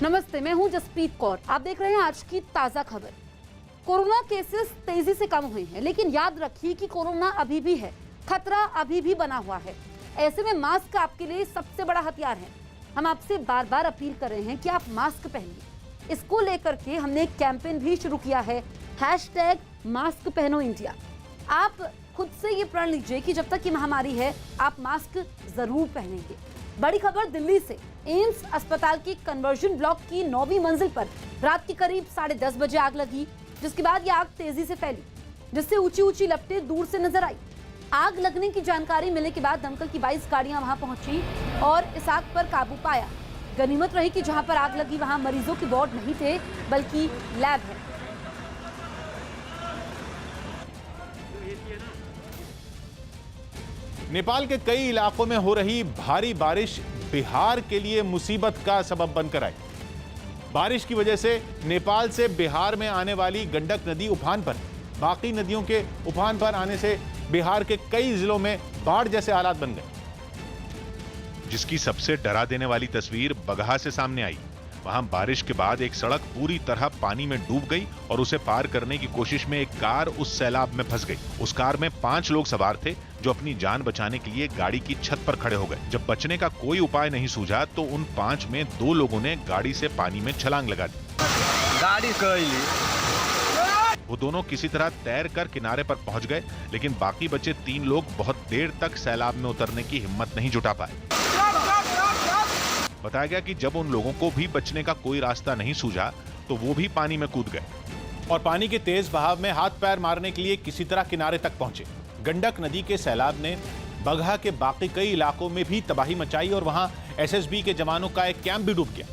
नमस्ते, मैं हूं जसप्रीत कौर। आप देख रहे हैं आज की ताजा खबर। कोरोना केसेस तेजी से कम हुए हैं, लेकिन याद रखिए कि कोरोना अभी भी है, खतरा अभी भी बना हुआ है। ऐसे में मास्क आपके लिए सबसे बड़ा हथियार है। हम आपसे बार बार अपील कर रहे हैं कि आप मास्क पहनिए। इसको लेकर के हमने एक कैंपेन भी शुरू किया है, #मास्क पहनो इंडिया। आप खुद से ये प्रण लीजिए कि जब तक ये महामारी है आप मास्क जरूर पहनेंगे। बड़ी खबर दिल्ली से। एम्स अस्पताल की कन्वर्जन ब्लॉक की 9वीं मंजिल पर रात के करीब 10:30 बजे आग लगी, जिसके बाद यह आग तेजी से फैली, जिससे ऊंची ऊंची लपटें दूर से नजर आई। आग लगने की जानकारी मिलने के बाद दमकल की 22 गाड़ियां वहां पहुंची और इस आग पर काबू पाया। गनीमत रही कि जहां पर आग लगी वहां मरीजों के वार्ड नहीं थे, बल्कि लैब है। नेपाल के कई इलाकों में हो रही भारी बारिश बिहार के लिए मुसीबत का सबब बनकर आई। बारिश की वजह से नेपाल से बिहार में आने वाली गंडक नदी उफान पर, बाकी नदियों के उफान पर आने से बिहार के कई जिलों में बाढ़ जैसे हालात बन गए। जिसकी सबसे डरा देने वाली तस्वीर बगहा से सामने आई। वहां बारिश के बाद एक सड़क पूरी तरह पानी में डूब गई और उसे पार करने की कोशिश में एक कार उस सैलाब में फंस गई। उस कार में 5 लोग सवार थे जो अपनी जान बचाने के लिए गाड़ी की छत पर खड़े हो गए। जब बचने का कोई उपाय नहीं सूझा तो उन 5 में 2 लोगों ने गाड़ी से पानी में छलांग लगा दी। वो दोनों किसी तरह तैर कर किनारे पर पहुंच गए, लेकिन बाकी बचे 3 लोग बहुत देर तक सैलाब में उतरने की हिम्मत नहीं जुटा पाए। बताया गया कि जब उन लोगों को भी बचने का कोई रास्ता नहीं सूझा तो वो भी पानी में कूद गए और पानी के तेज बहाव में हाथ पैर मारने के लिए किसी तरह किनारे तक पहुंचे। गंडक नदी के सैलाब ने बगहा के बाकी कई इलाकों में भी तबाही मचाई और वहां एसएसबी के जवानों का एक कैंप भी डूब गया,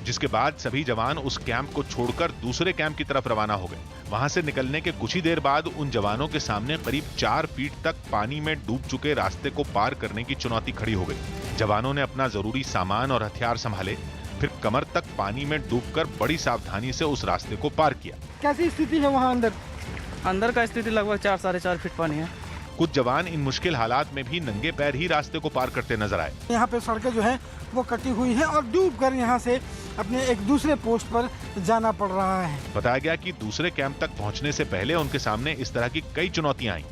जिसके बाद सभी जवान उस कैंप को छोड़कर दूसरे कैंप की तरफ रवाना हो गए। वहां से निकलने के कुछ ही देर बाद उन जवानों के सामने करीब 4 फीट तक पानी में डूब चुके रास्ते को पार करने की चुनौती खड़ी हो गई। जवानों ने अपना जरूरी सामान और हथियार संभाले, फिर कमर तक पानी में डूबकर बड़ी सावधानी से उस रास्ते को पार किया। कैसी स्थिति है वहाँ अंदर का स्थिति लगभग 4-4.5 फीट पानी है। कुछ जवान इन मुश्किल हालात में भी नंगे पैर ही रास्ते को पार करते नजर आए। यहाँ पे सड़कें जो है वो कटी हुई है और डूबकर यहाँ से अपने एक दूसरे पोस्ट पर जाना पड़ रहा है। बताया गया कि दूसरे कैंप तक पहुंचने से पहले उनके सामने इस तरह की कई चुनौतियां आईं,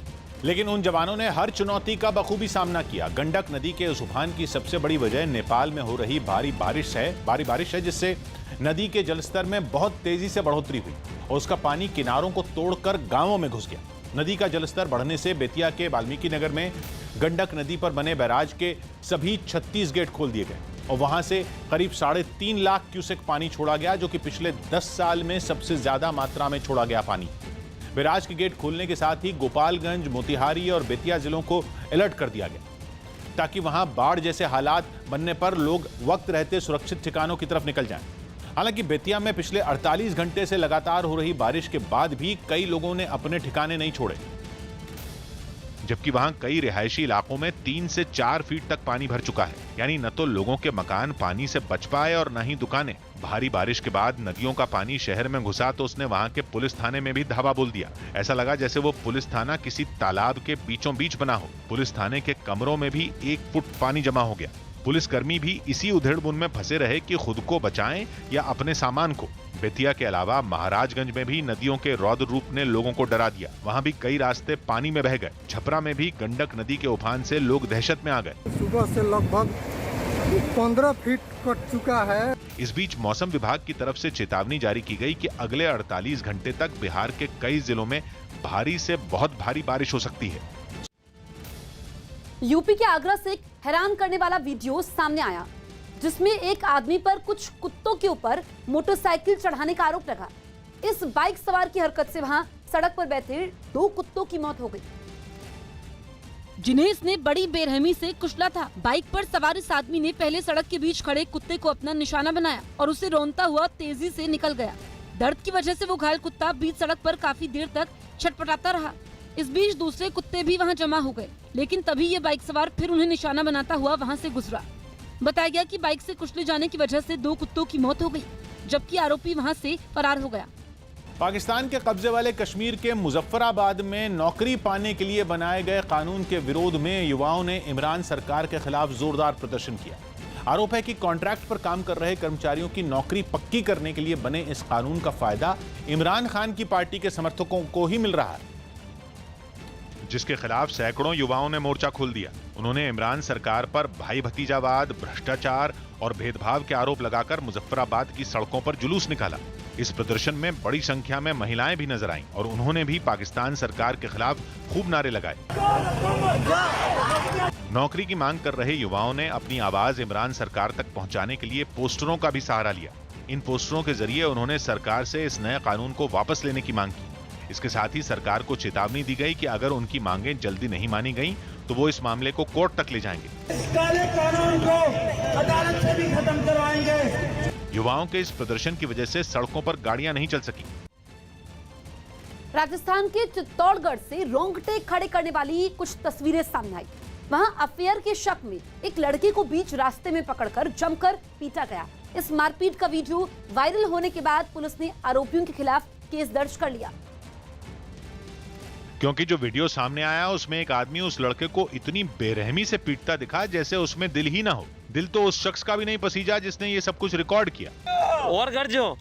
लेकिन उन जवानों ने हर चुनौती का बखूबी सामना किया। गंडक नदी के उस उफान की सबसे बड़ी वजह नेपाल में हो रही भारी बारिश है, जिससे नदी के जलस्तर में बहुत तेजी से बढ़ोतरी हुई और उसका पानी किनारों को तोड़कर गांवों में घुस गया। नदी का जलस्तर बढ़ने से बेतिया के वाल्मीकि नगर में गंडक नदी पर बने बैराज के सभी 36 गेट खोल दिए गए और वहां से करीब 3.5 लाख क्यूसेक पानी छोड़ा गया, जो कि पिछले 10 साल में सबसे ज्यादा मात्रा में छोड़ा गया पानी। बैराज के गेट खोलने के साथ ही गोपालगंज, मोतिहारी और बेतिया जिलों को अलर्ट कर दिया गया ताकि वहां बाढ़ जैसे हालात बनने पर लोग वक्त रहते सुरक्षित ठिकानों की तरफ निकल जाएं। हालांकि बेतिया में पिछले 48 घंटे से लगातार हो रही बारिश के बाद भी कई लोगों ने अपने ठिकाने नहीं छोड़े, जबकि वहां कई रिहायशी इलाकों में 3 से 4 फीट तक पानी भर चुका है। यानी न तो लोगों के मकान पानी से बच पाए और न ही दुकानें। भारी बारिश के बाद नदियों का पानी शहर में घुसा तो उसने वहां के पुलिस थाने में भी धावा बोल दिया। ऐसा लगा जैसे वो पुलिस थाना किसी तालाब के बीचों बीच बना हो। पुलिस थाने के कमरों में भी 1 फुट पानी जमा हो गया। पुलिसकर्मी भी इसी उधेड़-बुन में फंसे रहे कि खुद को बचाएं या अपने सामान को। बेतिया के अलावा महाराजगंज में भी नदियों के रौद्र रूप ने लोगों को डरा दिया। वहां भी कई रास्ते पानी में बह गए। छपरा में भी गंडक नदी के उफान से लोग दहशत में आ गए। सुबह से लगभग 15 फीट कट चुका है। इस बीच मौसम विभाग की तरफ से चेतावनी जारी की गई कि अगले 48 घंटे तक बिहार के कई जिलों में भारी से बहुत भारी बारिश हो सकती है। यूपी के आगरा से एक हैरान करने वाला वीडियो सामने आया, जिसमें एक आदमी पर कुछ कुत्तों के ऊपर मोटरसाइकिल चढ़ाने का आरोप लगा। इस बाइक सवार की हरकत से वहां सड़क पर बैठे 2 कुत्तों की मौत हो गई, जिन्हें इसने बड़ी बेरहमी से कुचला था। बाइक पर सवार इस आदमी ने पहले सड़क के बीच खड़े कुत्ते को अपना निशाना बनाया और उसे रौंदता हुआ तेजी से निकल गया। दर्द की वजह से वो घायल कुत्ता बीच सड़क पर काफी देर तक छटपटाता रहा। इस बीच दूसरे कुत्ते भी वहां जमा हो गए, लेकिन तभी ये बाइक सवार फिर उन्हें निशाना बनाता हुआ वहां से गुजरा। बताया गया कि बाइक से कुचले जाने की वजह से 2 कुत्तों की मौत हो गई, जबकि आरोपी वहां से फरार हो गया। पाकिस्तान के कब्जे वाले कश्मीर के मुजफ्फराबाद में नौकरी पाने के लिए बनाए गए कानून के विरोध में युवाओं ने इमरान सरकार के खिलाफ जोरदार प्रदर्शन किया। आरोप है कि कॉन्ट्रैक्ट पर काम कर रहे कर्मचारियों की नौकरी पक्की करने के लिए बने इस कानून का फायदा इमरान खान की पार्टी के समर्थकों को ही मिल रहा है, जिसके खिलाफ सैकड़ों युवाओं ने मोर्चा खोल दिया। उन्होंने इमरान सरकार पर भाई भतीजावाद, भ्रष्टाचार और भेदभाव के आरोप लगाकर मुजफ्फराबाद की सड़कों पर जुलूस निकाला। इस प्रदर्शन में बड़ी संख्या में महिलाएं भी नजर आईं और उन्होंने भी पाकिस्तान सरकार के खिलाफ खूब नारे लगाए। नौकरी की मांग कर रहे युवाओं ने अपनी आवाज इमरान सरकार तक पहुंचाने के लिए पोस्टरों का भी सहारा लिया। इन पोस्टरों के जरिए उन्होंने सरकार से इस नए कानून को वापस लेने की मांग की। इसके साथ ही सरकार को चेतावनी दी गई कि अगर उनकी मांगें जल्दी नहीं मानी गईं, तो वो इस मामले को कोर्ट तक ले जाएंगे। इस काले कानून को अदालत से भी खत्म करवाएंगे। युवाओं के इस प्रदर्शन की वजह से सड़कों पर गाड़ियां नहीं चल सकी। राजस्थान के चित्तौड़गढ़ से रोंगटे खड़े करने वाली कुछ तस्वीरें सामने आई। वहां अफेयर के शक में एक लड़के को बीच रास्ते में पकड़कर जमकर पीटा गया। इस मारपीट का वीडियो वायरल होने के बाद पुलिस ने आरोपियों के खिलाफ केस दर्ज कर लिया, क्योंकि जो वीडियो सामने आया उसमें एक आदमी उस लड़के को इतनी बेरहमी से पीटता दिखा जैसे उसमें दिल ही ना हो। दिल तो उस शख्स का भी नहीं पसीजा जिसने ये सब कुछ रिकॉर्ड किया। और कर जो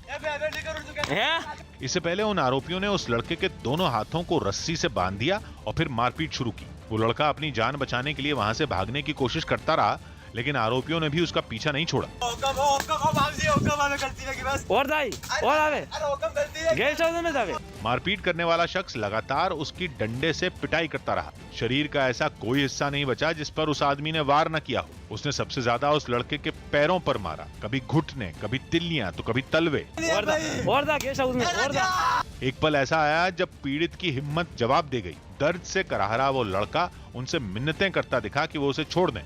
है। इससे पहले उन आरोपियों ने उस लड़के के दोनों हाथों को रस्सी से बांध दिया और फिर मारपीट शुरू की। वो लड़का अपनी जान बचाने के लिए वहां से भागने की कोशिश करता रहा, लेकिन आरोपियों ने भी उसका पीछा नहीं छोड़ा। और दाई और आवे मारपीट करने वाला शख्स लगातार उसकी डंडे से पिटाई करता रहा। शरीर का ऐसा कोई हिस्सा नहीं बचा जिस पर उस आदमी ने वार न किया हो। उसने सबसे ज्यादा उस लड़के के पैरों पर मारा, कभी घुटने, कभी तिल्लियां, तो कभी तलवे। एक पल ऐसा आया जब पीड़ित की हिम्मत जवाब दे गई। दर्द से कराहरा वो लड़का उनसे मिन्नतें करता दिखा कि वो उसे छोड़ दें।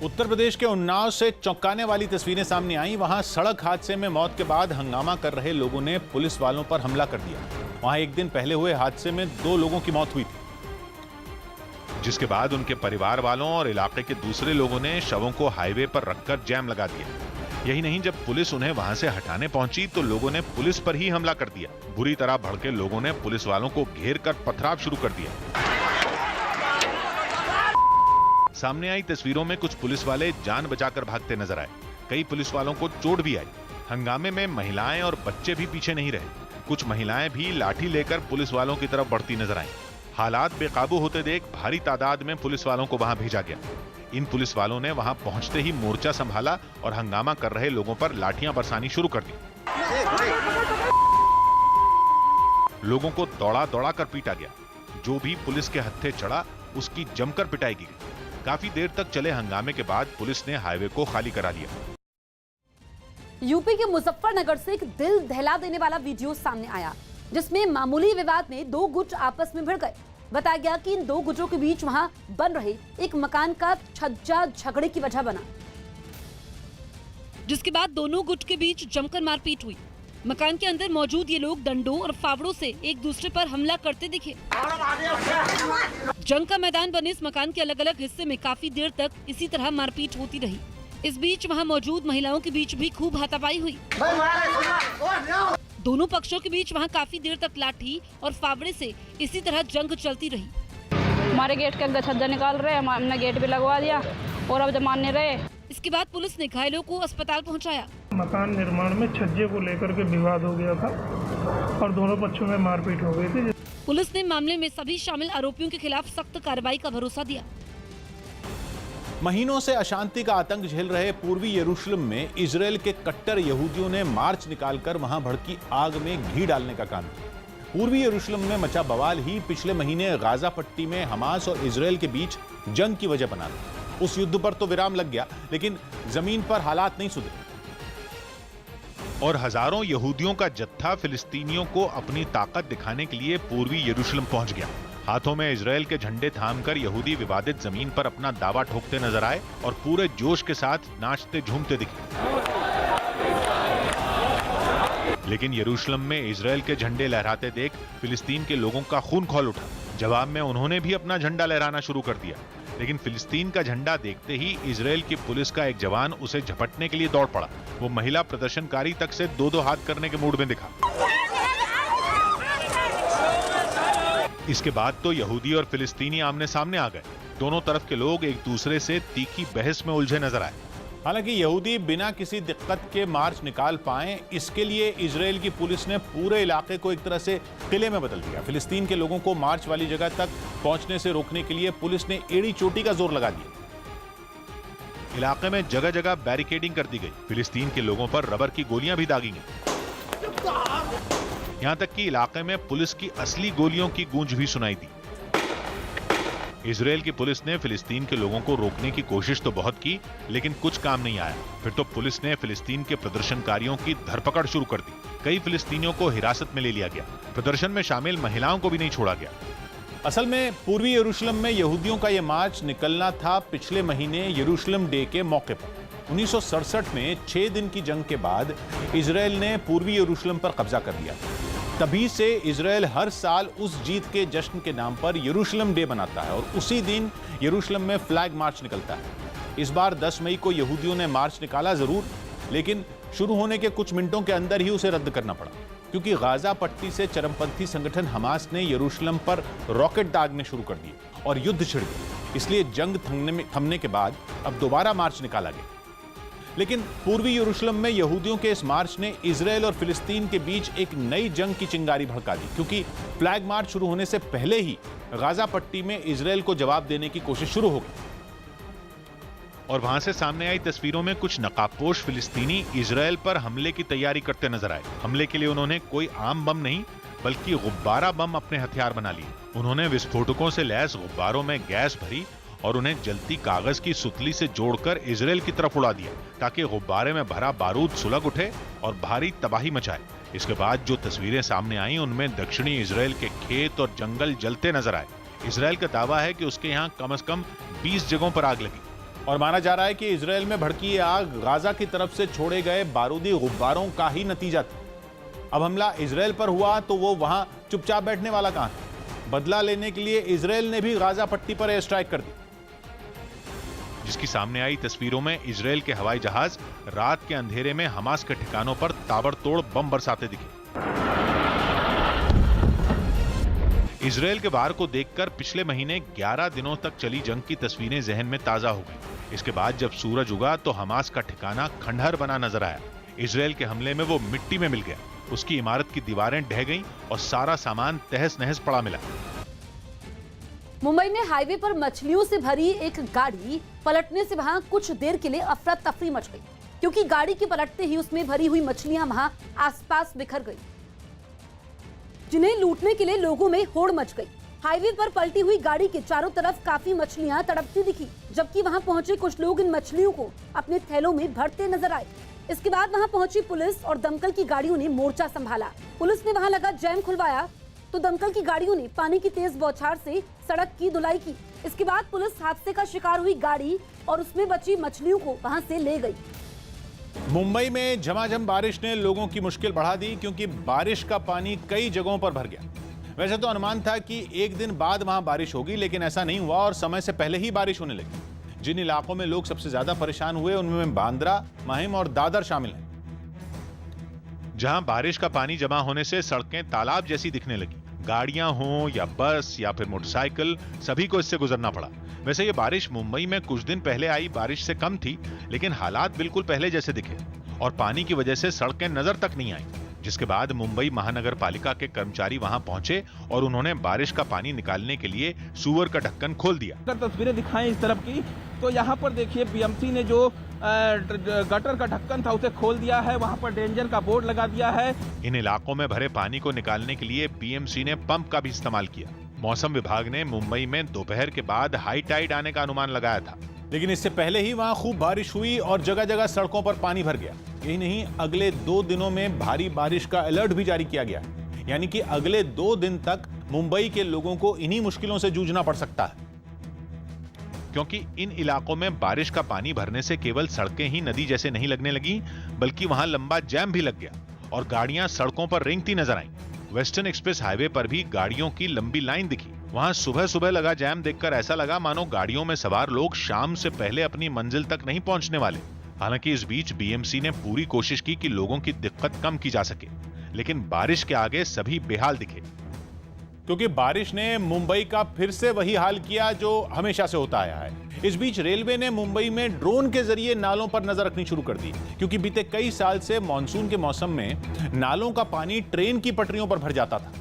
उत्तर प्रदेश के उन्नाव से चौंकाने वाली तस्वीरें सामने आई। वहां सड़क हादसे में मौत के बाद हंगामा कर रहे लोगों ने पुलिस वालों पर हमला कर दिया। वहां एक दिन पहले हुए हादसे में 2 लोगों की मौत हुई थी, जिसके बाद उनके परिवार वालों और इलाके के दूसरे लोगों ने शवों को हाईवे पर रखकर जैम लगा दिया। यही नहीं, जब पुलिस उन्हें वहां से हटाने पहुंची तो लोगों ने पुलिस पर ही हमला कर दिया। बुरी तरह भड़के लोगों ने पुलिस वालों को घेर कर पथराव शुरू कर दिया। सामने आई तस्वीरों में कुछ पुलिस वाले जान बचाकर भागते नजर आए। कई पुलिस वालों को चोट भी आई। हंगामे में महिलाएं और बच्चे भी पीछे नहीं रहे। कुछ महिलाएं भी लाठी लेकर पुलिस वालों की तरफ बढ़ती नजर आईं। हालात बेकाबू होते देख भारी तादाद में पुलिस वालों को वहां भेजा गया। इन पुलिस वालों ने वहां पहुंचते ही मोर्चा संभाला और हंगामा कर रहे लोगों पर लाठियां बरसानी शुरू कर दी। लोगों को दौड़ा दौड़ा कर पीटा गया। जो भी पुलिस के हत्थे चढ़ा उसकी जमकर पिटाई की गई। काफी देर तक चले हंगामे के बाद पुलिस ने हाईवे को खाली करा लिया। यूपी के मुजफ्फरनगर से एक दिल दहला देने वाला वीडियो सामने आया, जिसमें मामूली विवाद में 2 गुट आपस में भिड़ गए। बताया गया कि इन 2 गुटों के बीच वहां बन रहे एक मकान का छज्जा झगड़े की वजह बना, जिसके बाद दोनों गुट के बीच जमकर मारपीट हुई। मकान के अंदर मौजूद ये लोग डंडों और फावड़ों से एक दूसरे पर हमला करते दिखे। जंग का मैदान बने इस मकान के अलग अलग हिस्से में काफी देर तक इसी तरह मारपीट होती रही। इस बीच वहां मौजूद महिलाओं के बीच भी खूब हाथापाई हुई। दोनों पक्षों के बीच वहां काफी देर तक लाठी और फावड़े से इसी तरह जंग चलती रही। हमारे गेट का छज्जा निकाल रहे, हमने गेट भी लगवा दिया और अब जब मान नहीं रहे। इसके बाद पुलिस ने घायलों को अस्पताल पहुंचाया। मकान निर्माण में छज्जे को लेकर के विवाद हो गया था और दोनों पक्षों में मारपीट हो गई थी। पुलिस ने मामले में सभी शामिल आरोपियों के खिलाफ सख्त कार्रवाई का भरोसा दिया। महीनों से अशांति का आतंक झेल रहे पूर्वी यरूशलेम में इजरायल के कट्टर यहूदियों ने मार्च निकालकर वहां भड़की आग में घी डालने का काम किया। पूर्वी यरूशलेम में मचा बवाल ही पिछले महीने गाजा पट्टी में हमास और इजरायल के बीच जंग की वजह बना था। उस युद्ध पर तो विराम लग गया, लेकिन जमीन पर हालात नहीं सुधरे और हजारों यहूदियों का जत्था फिलिस्तीनियों को अपनी ताकत दिखाने के लिए पूर्वी यरूशलेम पहुंच गया। हाथों में इजरायल के झंडे थामकर यहूदी विवादित जमीन पर अपना दावा ठोकते नजर आए और पूरे जोश के साथ नाचते झूमते दिखे। लेकिन यरूशलेम में इजरायल के झंडे लहराते देख फिलिस्तीन के लोगों का खून खौल उठा। जवाब में उन्होंने भी अपना झंडा लहराना शुरू कर दिया, लेकिन फिलिस्तीन का झंडा देखते ही इजरायल की पुलिस का एक जवान उसे झपटने के लिए दौड़ पड़ा। वो महिला प्रदर्शनकारी तक से 2-2 हाथ करने के मूड में दिखा। इसके बाद तो यहूदी और फिलिस्तीनी आमने सामने आ गए। दोनों तरफ के लोग एक दूसरे से तीखी बहस में उलझे नजर आए। हालांकि यहूदी बिना किसी दिक्कत के मार्च निकाल पाए, इसके लिए इजराइल की पुलिस ने पूरे इलाके को एक तरह से किले में बदल दिया। फिलिस्तीन के लोगों को मार्च वाली जगह तक पहुंचने से रोकने के लिए पुलिस ने एड़ी चोटी का जोर लगा दिया। इलाके में जगह जगह बैरिकेडिंग कर दी गई। फिलिस्तीन के लोगों पर रबर की गोलियां भी दागी गई। यहां तक कि इलाके में पुलिस की असली गोलियों की गूंज भी सुनाई दी। इजराइल की पुलिस ने फिलिस्तीन के लोगों को रोकने की कोशिश तो बहुत की, लेकिन कुछ काम नहीं आया। फिर तो पुलिस ने फिलिस्तीन के प्रदर्शनकारियों की धरपकड़ शुरू कर दी। कई फिलिस्तीनियों को हिरासत में ले लिया गया। प्रदर्शन में शामिल महिलाओं को भी नहीं छोड़ा गया। असल में पूर्वी यरूशलेम में यहूदियों का यह मार्च निकलना था पिछले महीने यरूशलेम डे के मौके पर। 1967 में 6 दिन की जंग के बाद इजराइल ने पूर्वी यरूशलेम पर कब्जा कर लिया। तभी से इजराइल हर साल उस जीत के जश्न के नाम पर यरूशलेम डे मनाता है और उसी दिन यरूशलेम में फ्लैग मार्च निकलता है। इस बार 10 मई को यहूदियों ने मार्च निकाला जरूर, लेकिन शुरू होने के कुछ मिनटों के अंदर ही उसे रद्द करना पड़ा, क्योंकि गाजा पट्टी से चरमपंथी संगठन हमास ने यरूशलेम पर रॉकेट दागने शुरू कर दिए और युद्ध छिड़ गया। इसलिए जंग थमने के बाद अब दोबारा मार्च निकाला गया। लेकिन पूर्वी यरूशलेम में यहूदियों के इस मार्च ने इजराइल और फिलिस्तीन के बीच एक नई जंग की चिंगारी भड़का दी, क्योंकि फ्लैग मार्च शुरू होने से पहले ही गाजा पट्टी में इजराइल को जवाब देने की कोशिश शुरू हो गई। और वहां से सामने आई तस्वीरों में कुछ नकाबपोश फिलिस्तीनी इजराइल पर हमले की तैयारी करते नजर आए। हमले के लिए उन्होंने कोई आम बम नहीं, बल्कि गुब्बारा बम अपने हथियार बना लिए। उन्होंने विस्फोटकों से लैस गुब्बारों में गैस भरी और उन्हें जलती कागज की सुतली से जोड़कर इजराइल की तरफ उड़ा दिया, ताकि गुब्बारे में भरा बारूद सुलग उठे और भारी तबाही मचाए। इसके बाद जो तस्वीरें सामने आई, उनमें दक्षिणी इजराइल के खेत और जंगल जलते नजर आए। इजराइल का दावा है कि उसके यहाँ कम से कम 20 जगहों पर आग लगी और माना जा रहा है कि इजराइल में भड़की ये आग गाजा की तरफ से छोड़े गए बारूदी गुब्बारों का ही नतीजा था। अब हमला इजराइल पर हुआ तो वो वहां चुपचाप बैठने वाला कहां था। बदला लेने के लिए इजराइल ने भी गाजा पट्टी पर एयर स्ट्राइक कर दी, जिसकी सामने आई तस्वीरों में इजराइल के हवाई जहाज रात के अंधेरे में हमास के ठिकानों पर ताबड़तोड़ बम बरसाते दिखे। इजराइल के वार को देखकर पिछले महीने 11 दिनों तक चली जंग की तस्वीरें जहन में ताजा हो गई। इसके बाद जब सूरज उगा तो हमास का ठिकाना खंडहर बना नजर आया। इजराइल के हमले में वो मिट्टी में मिल गया। उसकी इमारत की दीवारें ढह गईं और सारा सामान तहस नहस पड़ा मिला। मुंबई में हाईवे पर मछलियों से भरी एक गाड़ी पलटने से वहां कुछ देर के लिए अफरा तफरी मच गई, क्योंकि गाड़ी के पलटते ही उसमें भरी हुई मछलियां वहां आसपास बिखर गई, जिन्हें लूटने के लिए लोगों में होड़ मच गई। हाईवे पर पलटी हुई गाड़ी के चारों तरफ काफी मछलियां तड़पती दिखी, जबकि वहां पहुंचे कुछ लोग इन मछलियों को अपने थैलों में भरते नजर आए। इसके बाद वहां पहुंची पुलिस और दमकल की गाड़ियों ने मोर्चा संभाला। पुलिस ने वहां लगा जैम खुलवाया तो दमकल की गाड़ियों ने पानी की तेज बौछार से सड़क की धुलाई की। इसके बाद पुलिस हादसे का शिकार हुई गाड़ी और उसमें बची मछलियों को वहां से ले गई। मुंबई में झमाझम बारिश ने लोगों की मुश्किल बढ़ा दी, क्योंकि बारिश का पानी कई जगहों पर भर गया। वैसे तो अनुमान था कि एक दिन बाद वहां बारिश होगी, लेकिन ऐसा नहीं हुआ और समय से पहले ही बारिश होने लगी। जिन इलाकों में लोग सबसे ज्यादा परेशान हुए उनमें बांद्रा, माहिम और दादर शामिल हैं, जहां बारिश का पानी जमा होने से सड़कें तालाब जैसी दिखने लगी। गाड़ियां हों या बस या फिर मोटरसाइकिल, सभी को इससे गुजरना पड़ा। वैसे ये बारिश मुंबई में कुछ दिन पहले आई बारिश से कम थी, लेकिन हालात बिल्कुल पहले जैसे दिखे और पानी की वजह से सड़कें नजर तक नहीं आई। जिसके बाद मुंबई महानगर पालिका के कर्मचारी वहां पहुंचे और उन्होंने बारिश का पानी निकालने के लिए सूअर का ढक्कन खोल दिया। अगर तस्वीरें दिखाएं इस तरफ की, तो यहाँ पर देखिए बीएमसी ने जो गटर का ढक्कन था उसे खोल दिया है। वहाँ पर डेंजर का बोर्ड लगा दिया है। इन इलाकों में भरे पानी को निकालने के लिए बीएमसी ने पंप का भी इस्तेमाल किया। मौसम विभाग ने मुंबई में दोपहर के बाद हाई टाइड आने का अनुमान लगाया था, लेकिन इससे पहले ही वहां खूब बारिश हुई और जगह जगह सड़कों पर पानी भर गया। यही नहीं, अगले 2 दिनों में भारी बारिश का अलर्ट भी जारी किया गया, यानी कि अगले 2 दिन तक मुंबई के लोगों को इन्हीं मुश्किलों से जूझना पड़ सकता है, क्योंकि इन इलाकों में बारिश का पानी भरने से केवल सड़कें ही नदी जैसे नहीं लगने लगी, बल्कि वहां लंबा जैम भी लग गया और गाड़ियां सड़कों पर रेंगती नजर आईं। वेस्टर्न एक्सप्रेस हाईवे पर भी गाड़ियों की लंबी लाइन दिखी। वहां सुबह सुबह लगा जैम देखकर ऐसा लगा मानो गाड़ियों में सवार लोग शाम से पहले अपनी मंजिल तक नहीं पहुंचने वाले। हालांकि इस बीच बीएमसी ने पूरी कोशिश की कि लोगों की दिक्कत कम की जा सके, लेकिन बारिश के आगे सभी बेहाल दिखे। क्योंकि बारिश ने मुंबई का फिर से वही हाल किया जो हमेशा से होता आया है। इस बीच रेलवे ने मुंबई में ड्रोन के जरिए नालों पर नजर रखनी शुरू कर दी, क्योंकि बीते कई साल से मानसून के मौसम में नालों का पानी ट्रेन की पटरियों पर भर जाता था,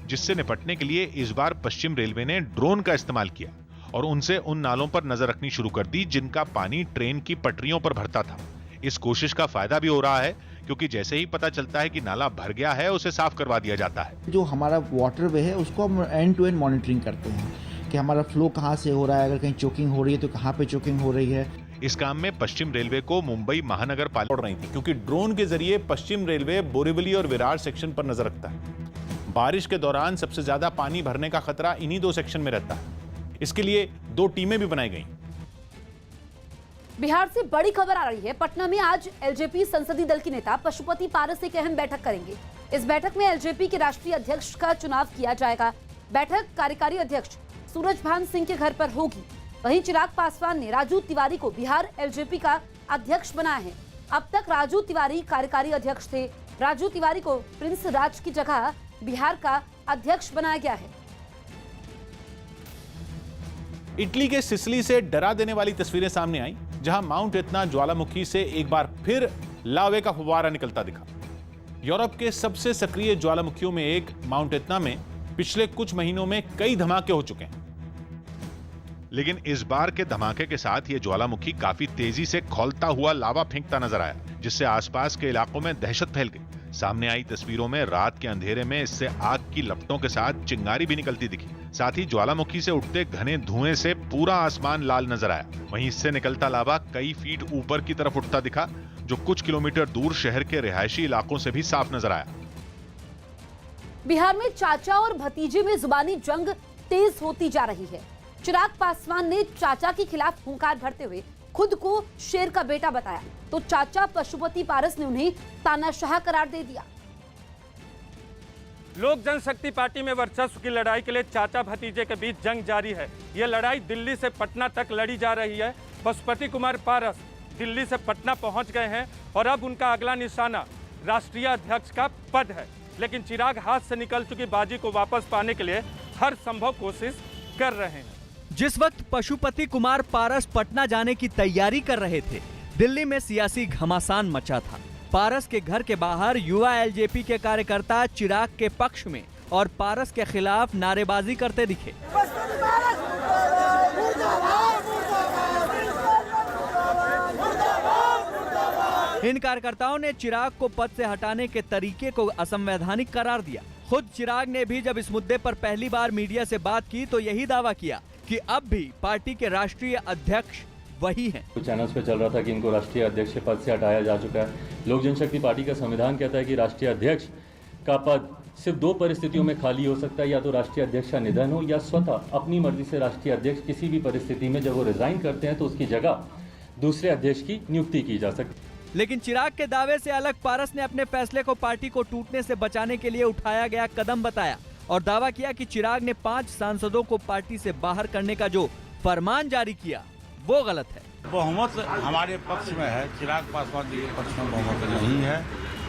जिससे निपटने के लिए इस बार पश्चिम रेलवे ने ड्रोन का इस्तेमाल किया और उनसे उन नालों पर नजर रखनी शुरू कर दी जिनका पानी ट्रेन की पटरियों पर भरता था। इस कोशिश का फायदा भी हो रहा है, क्योंकि जैसे ही पता चलता है कि नाला भर गया है, उसे साफ करवा दिया जाता है। जो हमारा वाटरवे है उसको हम एंड टू एंड मॉनिटरिंग करते हैं कि हमारा फ्लो कहाँ से हो रहा है, अगर कहीं चोकिंग हो रही है तो कहाँ पे चोकिंग हो रही है। इस काम में पश्चिम रेलवे को मुंबई महानगर पालिका उड़ रही थी, क्योंकि ड्रोन के जरिए पश्चिम रेलवे बोरीवली और विरार सेक्शन पर नजर रखता है। बारिश के दौरान सबसे ज्यादा पानी भरने का खतरा इन्हीं 2 सेक्शन में रहता है। इसके लिए 2 टीमें भी बनाई गई। बिहार से बड़ी खबर आ रही है। पटना में आज एलजेपी संसदीय दल के नेता पशुपति पारस एक अहम बैठक करेंगे। इस बैठक में एलजेपी के राष्ट्रीय अध्यक्ष का चुनाव किया जाएगा। बैठक कार्यकारी अध्यक्ष सूरजभान सिंह के घर पर होगी। वहीं चिराग पासवान ने राजू तिवारी को बिहार एलजेपी का अध्यक्ष बनाया है। अब तक राजू तिवारी कार्यकारी अध्यक्ष थे। राजू तिवारी को प्रिंस राज की जगह बिहार का अध्यक्ष बनाया गया है। इटली के सिसिली से डरा देने वाली तस्वीरें सामने आई, जहां माउंट इतना ज्वालामुखी से एक बार फिर लावे का फव्वारा निकलता दिखा। यूरोप के सबसे सक्रिय ज्वालामुखियों में एक माउंट इतना में पिछले कुछ महीनों में कई धमाके हो चुके हैं, लेकिन इस बार के धमाके के साथ यह ज्वालामुखी काफी तेजी से खौलता हुआ लावा फेंकता नजर आया, जिससे आसपास के इलाकों में दहशत फैल गई। सामने आई तस्वीरों में रात के अंधेरे में इससे आग की लपटों के साथ चिंगारी भी निकलती दिखी। साथ ही ज्वालामुखी से उठते घने धुएं से पूरा आसमान लाल नजर आया। वहीं इससे निकलता लावा कई फीट ऊपर की तरफ उठता दिखा, जो कुछ किलोमीटर दूर शहर के रिहायशी इलाकों से भी साफ नजर आया। बिहार में चाचा और भतीजे में जुबानी जंग तेज होती जा रही है। चिराग पासवान ने चाचा के खिलाफ हुंकार भरते हुए खुद को शेर का बेटा बताया, तो चाचा पशुपति पारस ने उन्हें तानाशाह करार दे दिया। लोक जनशक्ति पार्टी में वर्चस्व की लड़ाई के लिए चाचा भतीजे के बीच जंग जारी है। यह लड़ाई दिल्ली से पटना तक लड़ी जा रही है। पशुपति कुमार पारस दिल्ली से पटना पहुंच गए हैं और अब उनका अगला निशाना राष्ट्रीय अध्यक्ष का पद है। लेकिन चिराग हाथ से निकल चुकी बाजी को वापस पाने के लिए हर संभव कोशिश कर रहे हैं। जिस वक्त पशुपति कुमार पारस पटना जाने की तैयारी कर रहे थे, दिल्ली में सियासी घमासान मचा था। पारस के घर के बाहर युवा एलजेपी के कार्यकर्ता चिराग के पक्ष में और पारस के खिलाफ नारेबाजी करते दिखे। इन कार्यकर्ताओं ने चिराग को पद से हटाने के तरीके को असंवैधानिक करार दिया। खुद चिराग ने भी जब इस मुद्दे पर पहली बार मीडिया से बात की तो यही दावा किया कि अब भी पार्टी के राष्ट्रीय अध्यक्ष वही हैं। कुछ चैनल्स पे चल रहा था कि इनको राष्ट्रीय अध्यक्ष के पद से हटाया जा चुका है। लोक जनशक्ति पार्टी का संविधान कहता है कि राष्ट्रीय अध्यक्ष का पद सिर्फ 2 परिस्थितियों में खाली हो सकता है, या तो राष्ट्रीय अध्यक्ष का निधन हो या स्वतः अपनी मर्जी से राष्ट्रीय अध्यक्ष किसी भी परिस्थिति में जब वो रिजाइन करते हैं तो उसकी जगह दूसरे अध्यक्ष की नियुक्ति की जा सकती है। लेकिन चिराग के दावे से अलग पारस ने अपने फैसले को पार्टी को टूटने से बचाने के लिए उठाया गया कदम बताया और दावा किया कि चिराग ने 5 सांसदों को पार्टी से बाहर करने का जो फरमान जारी किया वो गलत है। बहुमत हमारे पक्ष में है, चिराग पासवान जी के पक्ष में बहुमत नहीं है।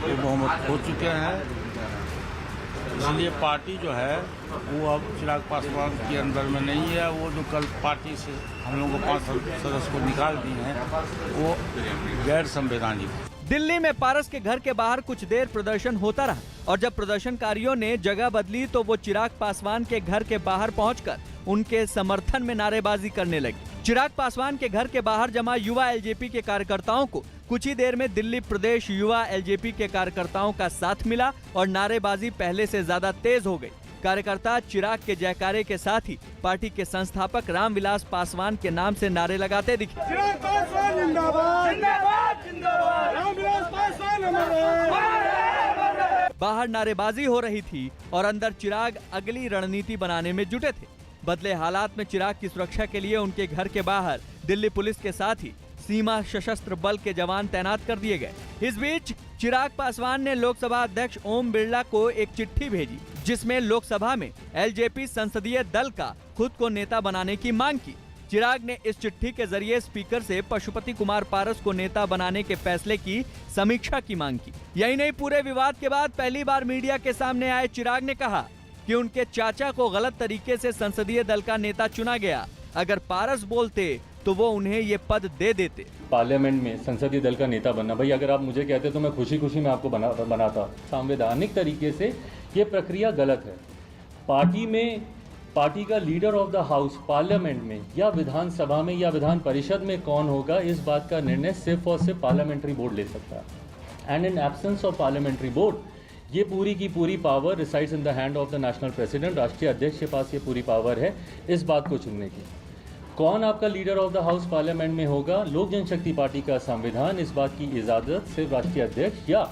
वो बहुमत खो चुके हैं, इसलिए पार्टी जो है वो अब चिराग पासवान के अंदर में नहीं है। वो जो कल पार्टी से हम लोगों को 5 सदस्य को निकाल दिए हैं वो गैर संवैधानिक। दिल्ली में पारस के घर के बाहर कुछ देर प्रदर्शन होता रहा और जब प्रदर्शनकारियों ने जगह बदली तो वो चिराग पासवान के घर के बाहर पहुंचकर उनके समर्थन में नारेबाजी करने लगी। चिराग पासवान के घर के बाहर जमा युवा एलजेपी के कार्यकर्ताओं को कुछ ही देर में दिल्ली प्रदेश युवा एलजेपी के कार्यकर्ताओं का साथ मिला और नारेबाजी पहले से ज्यादा तेज हो गई। कार्यकर्ता चिराग के जयकारे के साथ ही पार्टी के संस्थापक रामविलास पासवान के नाम से नारे लगाते दिखे। चिराग पासवान जिंदाबाद, जिंदाबाद, जिंदाबाद, रामविलास पासवान हमारे। बाहर नारेबाजी हो रही थी और अंदर चिराग अगली रणनीति बनाने में जुटे थे। बदले हालात में चिराग की सुरक्षा के लिए उनके घर के बाहर दिल्ली पुलिस के साथ ही सीमा सशस्त्र बल के जवान तैनात कर दिए गए। इस बीच चिराग पासवान ने लोकसभा अध्यक्ष ओम बिरला को एक चिट्ठी भेजी जिसमें लोकसभा में एलजेपी संसदीय दल का खुद को नेता बनाने की मांग की। चिराग ने इस चिट्ठी के जरिए स्पीकर से पशुपति कुमार पारस को नेता बनाने के फैसले की समीक्षा की मांग की। यही नहीं, पूरे विवाद के बाद पहली बार मीडिया के सामने आए चिराग ने कहा कि उनके चाचा को गलत तरीके से संसदीय दल का नेता चुना गया। अगर पारस बोलते तो वो उन्हें ये पद दे देते। पार्लियामेंट में संसदीय दल का नेता बनना, भाई अगर आप मुझे कहते तो मैं खुशी खुशी में आपको बनाता। संवैधानिक तरीके से ये प्रक्रिया गलत है। पार्टी में पार्टी का leader of the house parliament में या विधानसभा में या विधान परिषद में कौन होगा, इस बात का निर्णय सिर्फ और सिर्फ पार्लियामेंट्री बोर्ड ले सकता है। And in absence of parliamentary board, ये पूरी की पूरी power resides in the hand of the national president. राष्ट्रीय अध्यक्ष के पास ये पूरी पावर है इस बात को चुनने की। कौन आपका leader of the house parliament में होगा, लोक जनशक्ति पार्टी का संविधान इस बात की इजाज़त सिर्फ राष्ट्रीय अध्यक्ष या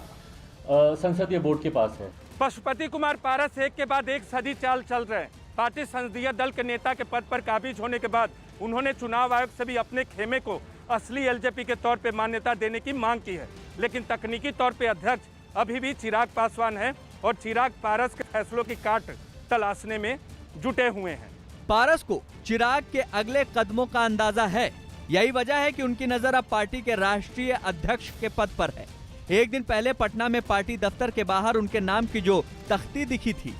संसदीय बोर्ड के पास है। पशुपति कुमार पारस एक के बाद एक सदी चाल चल रहे हैं। पार्टी संसदीय दल के नेता के पद पर काबिज होने के बाद उन्होंने चुनाव आयोग से भी अपने खेमे को असली एलजेपी के तौर पे मान्यता देने की मांग की है, लेकिन तकनीकी तौर पे अध्यक्ष अभी भी चिराग पासवान है और चिराग पारस के फैसलों की काट तलाशने में जुटे हुए हैं। पारस को चिराग के अगले कदमों का अंदाजा है। यही वजह है कि उनकी नजर अब पार्टी के राष्ट्रीय अध्यक्ष के पद पर है। एक दिन पहले पटना में पार्टी दफ्तर के बाहर उनके नाम की जो तख्ती दिखी थी,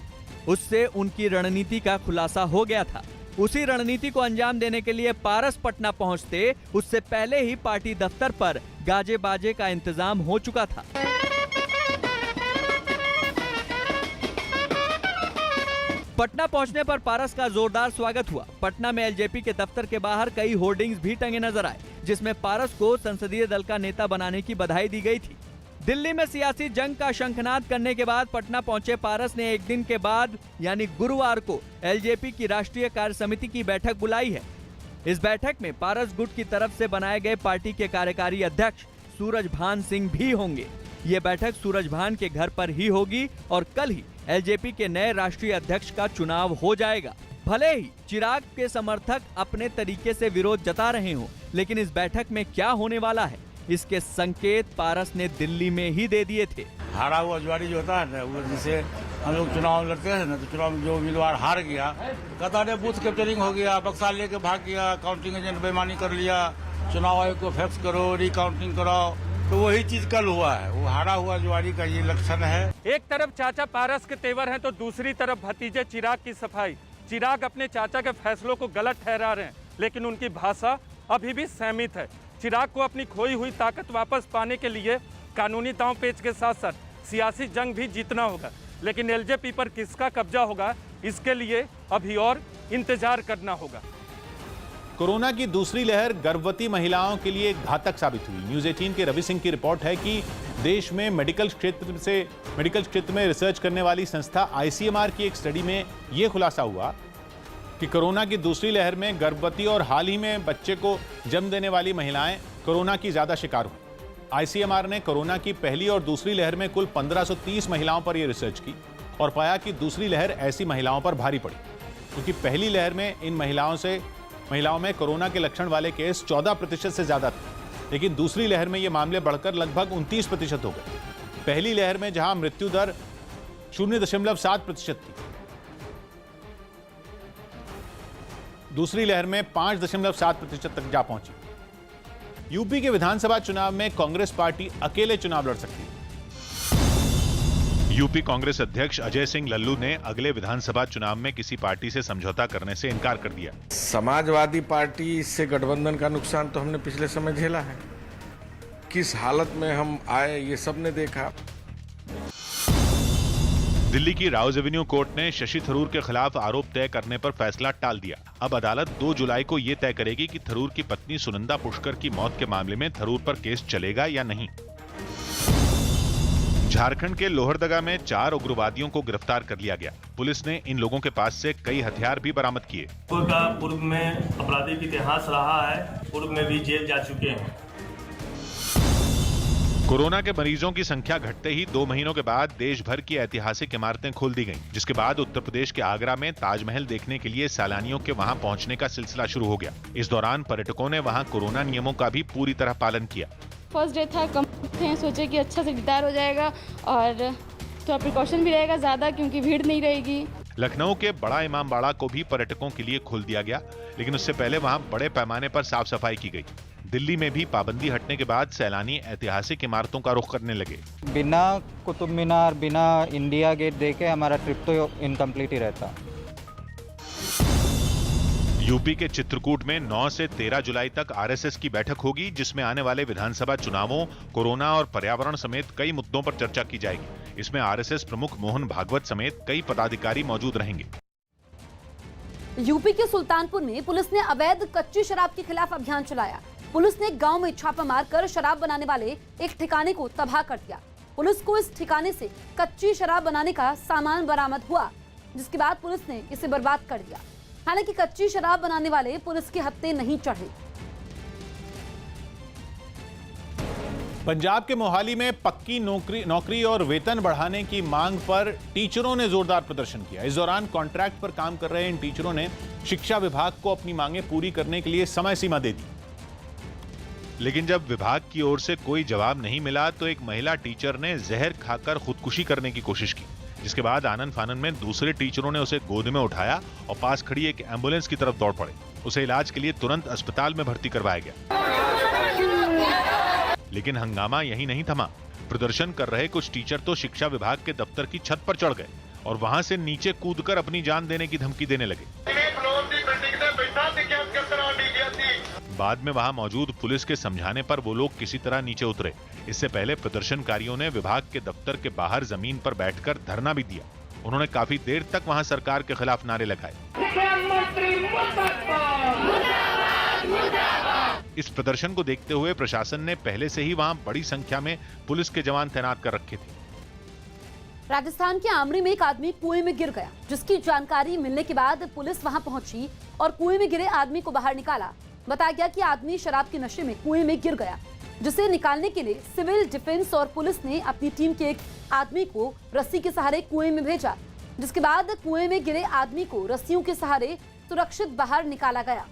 उससे उनकी रणनीति का खुलासा हो गया था। उसी रणनीति को अंजाम देने के लिए पारस पटना पहुंचते उससे पहले ही पार्टी दफ्तर पर गाजे बाजे का इंतजाम हो चुका था। पटना पहुंचने पर पारस का जोरदार स्वागत हुआ। पटना में एलजेपी के दफ्तर के बाहर कई होर्डिंग्स भी टंगे नजर आए, जिसमें पारस को संसदीय दल का नेता बनाने की बधाई दी गई थी। दिल्ली में सियासी जंग का शंखनाद करने के बाद पटना पहुंचे पारस ने एक दिन के बाद यानी गुरुवार को एलजेपी की राष्ट्रीय कार्य समिति की बैठक बुलाई है। इस बैठक में पारस गुट की तरफ से बनाए गए पार्टी के कार्यकारी अध्यक्ष सूरजभान सिंह भी होंगे। ये बैठक सूरजभान के घर पर ही होगी और कल ही एलजेपी के नए राष्ट्रीय अध्यक्ष का चुनाव हो जाएगा। भले ही चिराग के समर्थक अपने तरीके से विरोध जता रहे हों, लेकिन इस बैठक में क्या होने वाला है, इसके संकेत पारस ने दिल्ली में ही दे दिए थे। हारा हुआ जुआरी जो होता है ना, वो जैसे हम लोग चुनाव लड़ते हैं ना, तो चुनाव में जो उम्मीदवार हार गया, कहता है बूथ कैप्चरिंग हो गया, बक्सा लेके भाग गया, काउंटिंग एजेंट बेईमानी कर लिया, चुनाव आयोग को फैक्स करो, रिकाउंटिंग कराओ, तो वही चीज कल हुआ है। वो हारा हुआ जुआरी का ये लक्षण है। एक तरफ चाचा पारस के तेवर हैं तो दूसरी तरफ भतीजे चिराग की सफाई। चिराग अपने चाचा के फैसलों को गलत ठहरा रहे हैं, लेकिन उनकी भाषा अभी भी सहमित है। चिराग को अपनी खोई हुई ताकत वापस पाने के लिए कानूनी दांव पेच के साथ साथ सियासी जंग भी जीतना होगा, लेकिन एलजेपी पर किसका कब्जा होगा, इसके लिए अभी और इंतजार करना होगा। कोरोना की दूसरी लहर गर्भवती महिलाओं के लिए घातक साबित हुई। न्यूज़ 18 के रवि सिंह की रिपोर्ट है कि देश में मेडिकल क्षेत्र में रिसर्च करने वाली संस्था आईसीएमआर की एक स्टडी में यह खुलासा हुआ कि कोरोना की दूसरी लहर में गर्भवती और हाल ही में बच्चे को जन्म देने वाली महिलाएं कोरोना की ज्यादा शिकार हुई। आईसीएमआर ने कोरोना की पहली और दूसरी लहर में कुल 1530 महिलाओं पर यह रिसर्च की और पाया कि दूसरी लहर ऐसी महिलाओं पर भारी पड़ी, क्योंकि पहली लहर में इन महिलाओं में कोरोना के लक्षण वाले केस 14% से ज्यादा थे, लेकिन दूसरी लहर में ये मामले बढ़कर लगभग 29% हो गए। पहली लहर में जहां मृत्यु दर 0.7% थी, दूसरी लहर में 5.7% तक जा पहुंची। यूपी के विधानसभा चुनाव में कांग्रेस पार्टी अकेले चुनाव लड़ सकती है। यूपी कांग्रेस अध्यक्ष अजय सिंह लल्लू ने अगले विधानसभा चुनाव में किसी पार्टी से समझौता करने से इनकार कर दिया। समाजवादी पार्टी से गठबंधन का नुकसान तो हमने पिछले समय झेला है, किस हालत में हम आए ये सबने देखा। दिल्ली की राउज एवेन्यू कोर्ट ने शशि थरूर के खिलाफ आरोप तय करने पर फैसला टाल दिया। अब अदालत 2 जुलाई को यह तय करेगी कि थरूर की पत्नी सुनंदा पुष्कर की मौत के मामले में थरूर पर केस चलेगा या नहीं। झारखंड के लोहरदगा में 4 उग्रवादियों को गिरफ्तार कर लिया गया। पुलिस ने इन लोगों के पास से कई हथियार भी बरामद किए। पूर्व में आपराधिक इतिहास रहा है, पूर्व में भी जेल जा चुके हैं। कोरोना के मरीजों की संख्या घटते ही 2 महीनों के बाद देश भर की ऐतिहासिक इमारतें खोल दी गईं, जिसके बाद उत्तर प्रदेश के आगरा में ताजमहल देखने के लिए सैलानियों के वहां पहुंचने का सिलसिला शुरू हो गया। इस दौरान पर्यटकों ने वहां कोरोना नियमों का भी पूरी तरह पालन किया। फर्स्ट डे था, कम थे, सोचे कि अच्छा से दीदार हो जाएगा और थोड़ा प्रिकॉशन भी रहेगा ज़्यादा क्योंकि भीड़ नहीं रहेगी। लखनऊ के बड़ा इमामबाड़ा को भी पर्यटकों के लिए खोल दिया गया, लेकिन उससे पहले वहां बड़े पैमाने पर साफ सफाई की गई। दिल्ली में भी पाबंदी हटने के बाद सैलानी ऐतिहासिक इमारतों का रुख करने लगे। बिना कुतुब मीनार, बिना इंडिया गेट देखे हमारा ट्रिप तो इनकम्प्लीट ही रहता। यूपी के चित्रकूट में 9 से 13 जुलाई तक आरएसएस की बैठक होगी, जिसमें आने वाले विधानसभा चुनावों, कोरोना और पर्यावरण समेत कई मुद्दों पर चर्चा की जाएगी। इसमें आरएसएस प्रमुख मोहन भागवत समेत कई पदाधिकारी मौजूद रहेंगे। यूपी के सुल्तानपुर में पुलिस ने अवैध कच्ची शराब के खिलाफ अभियान चलाया। पुलिस ने गांव में छापा मारकर शराब बनाने वाले एक ठिकाने को तबाह कर दिया। पुलिस को इस ठिकाने से कच्ची शराब बनाने का सामान बरामद हुआ, जिसके बाद पुलिस ने इसे बर्बाद कर दिया। हालांकि कच्ची शराब बनाने वाले पुलिस के हत्थे नहीं चढ़े। पंजाब के मोहाली में पक्की नौकरी और वेतन बढ़ाने की मांग पर टीचरों ने जोरदार प्रदर्शन किया। इस दौरान कॉन्ट्रैक्ट पर काम कर रहे इन टीचरों ने शिक्षा विभाग को अपनी मांगें पूरी करने के लिए समय सीमा दे दी। लेकिन जब विभाग की ओर से कोई जवाब नहीं मिला तो एक महिला टीचर ने जहर खाकर खुदकुशी करने की कोशिश की, जिसके बाद आनन फानन में दूसरे टीचरों ने उसे गोद में उठाया और पास खड़ी एक एम्बुलेंस की तरफ दौड़ पड़े। उसे इलाज के लिए तुरंत अस्पताल में भर्ती करवाया गया। लेकिन हंगामा यहीं नहीं थमा। प्रदर्शन कर रहे कुछ टीचर तो शिक्षा विभाग के दफ्तर की छत पर चढ़ गए और वहां से नीचे कूदकर अपनी जान देने की धमकी देने लगे। बाद में वहां मौजूद पुलिस के समझाने पर वो लोग किसी तरह नीचे उतरे। इससे पहले प्रदर्शनकारियों ने विभाग के दफ्तर के बाहर जमीन पर बैठकर धरना भी दिया। उन्होंने काफी देर तक वहां सरकार के खिलाफ नारे लगाए। इस प्रदर्शन को देखते हुए प्रशासन ने पहले से ही वहां बड़ी संख्या में पुलिस के जवान तैनात कर रखे थे। राजस्थान के आमरी में एक आदमी कुएं में गिर गया, जिसकी जानकारी मिलने के बाद पुलिस वहां पहुंची और कुएं में गिरे आदमी को बाहर निकाला। बताया गया कि आदमी शराब के नशे में कुएं में गिर गया, जिसे निकालने के लिए सिविल डिफेंस और पुलिस ने अपनी टीम के एक आदमी को रस्सी के सहारे कुएं में भेजा, जिसके बाद कुएं में गिरे आदमी को रस्सियों के सहारे सुरक्षित बाहर निकाला गया।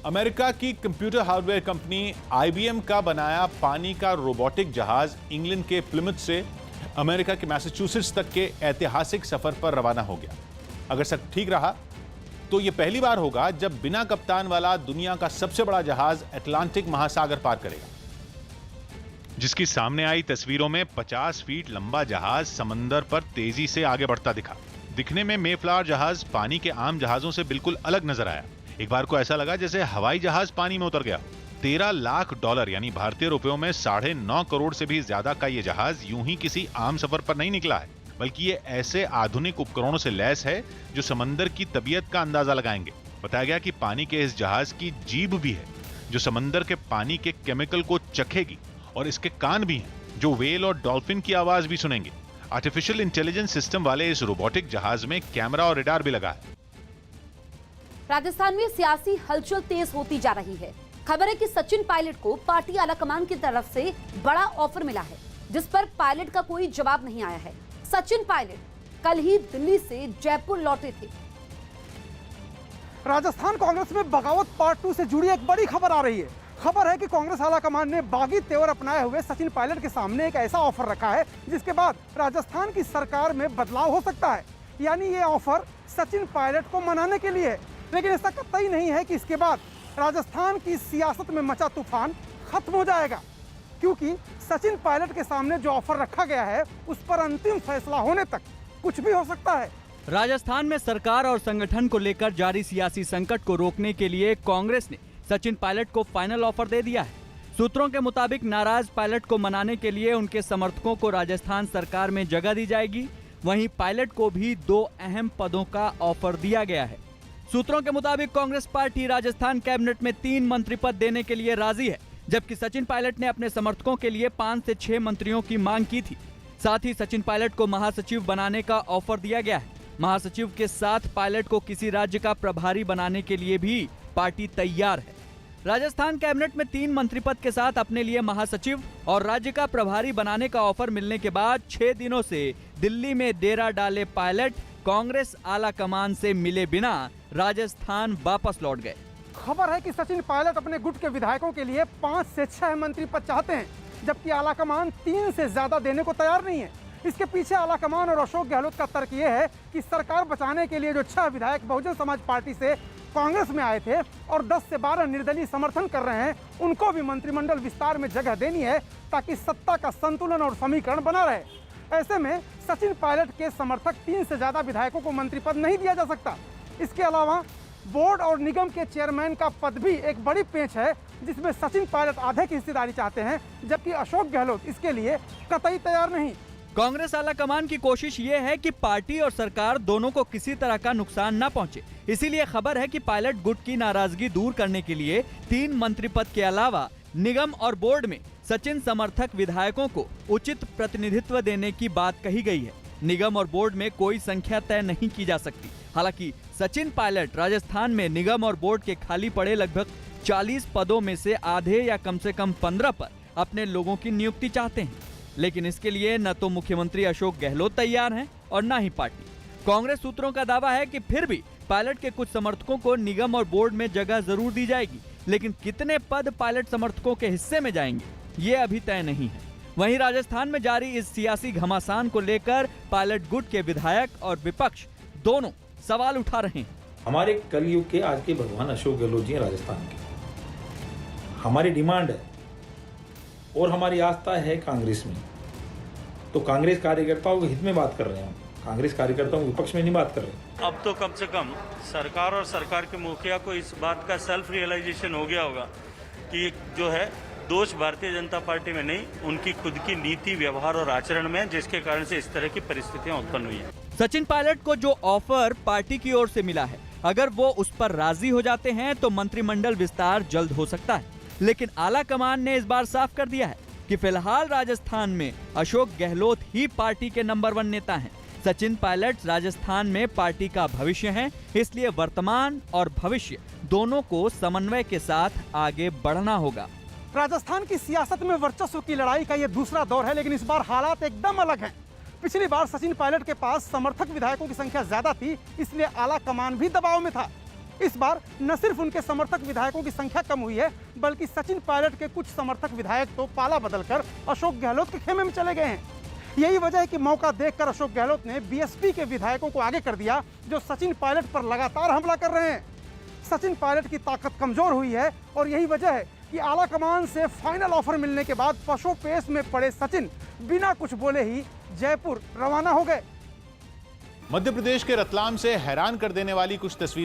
अमेरिका की कंप्यूटर हार्डवेयर कंपनी IBM का बनाया पानी का रोबोटिक जहाज इंग्लैंड के प्लिमथ से अमेरिका के मैसाचुसेट्स तक के ऐतिहासिक सफर पर रवाना हो गया। अगर सब ठीक रहा तो यह पहली बार होगा जब बिना कप्तान वाला दुनिया का सबसे बड़ा जहाज अटलांटिक महासागर पार करेगा। जिसकी सामने आई तस्वीरों में 50 फीट लंबा जहाज समंदर पर तेजी से आगे बढ़ता दिखा। दिखने में मेफ्लावर जहाज पानी के आम जहाजों से बिल्कुल अलग नजर आया। एक बार को ऐसा लगा जैसे हवाई जहाज पानी में उतर गया। $13 लाख यानी भारतीय रुपयों में 9.5 करोड़ से भी ज्यादा का यह जहाज यूं ही किसी आम सफर पर नहीं निकला है, बल्कि ये ऐसे आधुनिक उपकरणों से लैस है जो समंदर की तबीयत का अंदाजा लगाएंगे। बताया गया कि पानी के इस जहाज की जीभ भी है जो समंदर के पानी के केमिकल को चखेगी, और इसके कान भी हैं जो व्हेल और डॉल्फिन की आवाज भी सुनेंगे। आर्टिफिशियल इंटेलिजेंस सिस्टम वाले इस रोबोटिक जहाज में कैमरा और रेडार भी लगा है। राजस्थान में सियासी हलचल तेज होती जा रही है। खबर है कि सचिन पायलट को पार्टी आलाकमान की तरफ से बड़ा ऑफर मिला है, जिस पर पायलट का कोई जवाब नहीं आया है। सचिन पायलट कल ही दिल्ली से जयपुर लौटे थे। राजस्थान कांग्रेस में बगावत पार्ट 2 से जुड़ी एक बड़ी खबर आ रही है। खबर है कि कांग्रेस आलाकमान ने बागी तेवर अपनाए हुए सचिन पायलट के सामने एक ऐसा ऑफर रखा है जिसके बाद राजस्थान की सरकार में बदलाव हो सकता है। यानी ये ऑफर सचिन पायलट को मनाने के लिए है, लेकिन ऐसा कतई नहीं है कि इसके बाद राजस्थान की सियासत में मचा तूफान खत्म हो जाएगा, क्योंकि सचिन पायलट के सामने जो ऑफर रखा गया है उस पर अंतिम फैसला होने तक कुछ भी हो सकता है। राजस्थान में सरकार और संगठन को लेकर जारी सियासी संकट को रोकने के लिए कांग्रेस ने सचिन पायलट को फाइनल ऑफर दे दिया है। सूत्रों के मुताबिक नाराज पायलट को मनाने के लिए उनके समर्थकों को राजस्थान सरकार में जगह दी जाएगी। वहीं पायलट को भी 2 अहम पदों का ऑफर दिया गया है। सूत्रों के मुताबिक कांग्रेस पार्टी राजस्थान कैबिनेट में 3 मंत्री पद देने के लिए राजी है, जबकि सचिन पायलट ने अपने समर्थकों के लिए 5 से 6 मंत्रियों की मांग की थी। साथ ही सचिन पायलट को महासचिव बनाने का ऑफर दिया गया है। महासचिव के साथ पायलट को किसी राज्य का प्रभारी बनाने के लिए भी पार्टी तैयार है। राजस्थान कैबिनेट में 3 मंत्री पद के साथ अपने लिए महासचिव और राज्य का प्रभारी बनाने का ऑफर मिलने के बाद 6 दिनों से दिल्ली में डेरा डाले पायलट कांग्रेस आला कमान से मिले बिना राजस्थान वापस लौट गए। खबर है कि सचिन पायलट अपने गुट के विधायकों के लिए 5 से 6 मंत्री पद चाहते हैं, जबकि आलाकमान 3 से ज्यादा देने को तैयार नहीं है। इसके पीछे आलाकमान और अशोक गहलोत का तर्क ये है कि सरकार बचाने के लिए जो 6 विधायक बहुजन समाज पार्टी से कांग्रेस में आए थे और 10 से 12 निर्दलीय समर्थन कर रहे हैं, उनको भी मंत्रिमंडल विस्तार में जगह देनी है ताकि सत्ता का संतुलन और समीकरण बना रहे। ऐसे में सचिन पायलट के समर्थक 3 से ज्यादा विधायकों को मंत्री पद नहीं दिया जा सकता। इसके अलावा बोर्ड और निगम के चेयरमैन का पद भी एक बड़ी पेंच है, जिसमें सचिन पायलट आधे की हिस्सेदारी चाहते हैं, जबकि अशोक गहलोत इसके लिए कतई तैयार नहीं। कांग्रेस आला कमान की कोशिश ये है कि पार्टी और सरकार दोनों को किसी तरह का नुकसान न पहुंचे। इसीलिए खबर है कि पायलट गुट की नाराजगी दूर करने के लिए 3 मंत्री पद के अलावा निगम और बोर्ड में सचिन समर्थक विधायकों को उचित प्रतिनिधित्व देने की बात कही गई है। निगम और बोर्ड में कोई संख्या तय नहीं की जा सकती। हालांकि सचिन पायलट राजस्थान में निगम और बोर्ड के खाली पड़े लगभग 40 पदों में से आधे या कम से कम 15 पर अपने लोगों की नियुक्ति चाहते हैं, लेकिन इसके लिए न तो मुख्यमंत्री अशोक गहलोत तैयार हैं और न ही पार्टी। कांग्रेस सूत्रों का दावा है कि फिर भी पायलट के कुछ समर्थकों को निगम और बोर्ड में जगह जरूर दी जाएगी, लेकिन कितने पद पायलट समर्थकों के हिस्से में जाएंगे ये अभी तय नहीं है। वहीं राजस्थान में जारी इस सियासी घमासान को लेकर पायलट गुट के विधायक और विपक्ष दोनों सवाल उठा रहे हैं। हमारे कलयुग के आज के भगवान अशोक गहलोत जी हैं राजस्थान के। हमारी डिमांड है और हमारी आस्था है कांग्रेस में, तो कांग्रेस कार्यकर्ताओं के हित में बात कर रहे हैं। कांग्रेस कार्यकर्ताओं के विपक्ष में नहीं बात कर रहे। अब तो कम से कम सरकार और सरकार के मुखिया को इस बात का सेल्फ रियलाइजेशन हो गया होगा कि जो है दोष भारतीय जनता पार्टी में नहीं, उनकी खुद की नीति, व्यवहार और आचरण में, जिसके कारण से इस तरह की परिस्थितियां उत्पन्न हुई है। सचिन पायलट को जो ऑफर पार्टी की ओर से मिला है, अगर वो उस पर राजी हो जाते हैं तो मंत्रिमंडल विस्तार जल्द हो सकता है। लेकिन आला कमान ने इस बार साफ कर दिया है कि फिलहाल राजस्थान में अशोक गहलोत ही पार्टी के नंबर 1 नेता हैं। सचिन पायलट राजस्थान में पार्टी का भविष्य हैं, इसलिए वर्तमान और भविष्य दोनों को समन्वय के साथ आगे बढ़ना होगा। राजस्थान की सियासत में वर्चस्व की लड़ाई का यह दूसरा दौर है, लेकिन इस बार हालात एकदम अलग हैं। पिछली बार सचिन पायलट के पास समर्थक विधायकों की संख्या ज्यादा थी, इसलिए आला कमान भी दबाव में था। इस बार न सिर्फ उनके समर्थक विधायकों की संख्या कम हुई है, बल्कि सचिन पायलट के कुछ समर्थक विधायक तो पाला बदलकर अशोक गहलोत के खेमे में चले गए हैं। यही वजह है कि मौका देखकर अशोक गहलोत ने बीएसपी के विधायकों को आगे कर दिया, जो सचिन पायलट पर लगातार हमला कर रहे हैं। सचिन पायलट की ताकत कमजोर हुई है और यही वजह है कि आला कमान से फाइनल ऑफर मिलने के बाद पशुपेश में पड़े सचिन बिना कुछ बोले ही जयपुर रवाना हो गए। मध्य प्रदेश के रतलाम से हैरान कर देने वाली कुछ तस्वीरें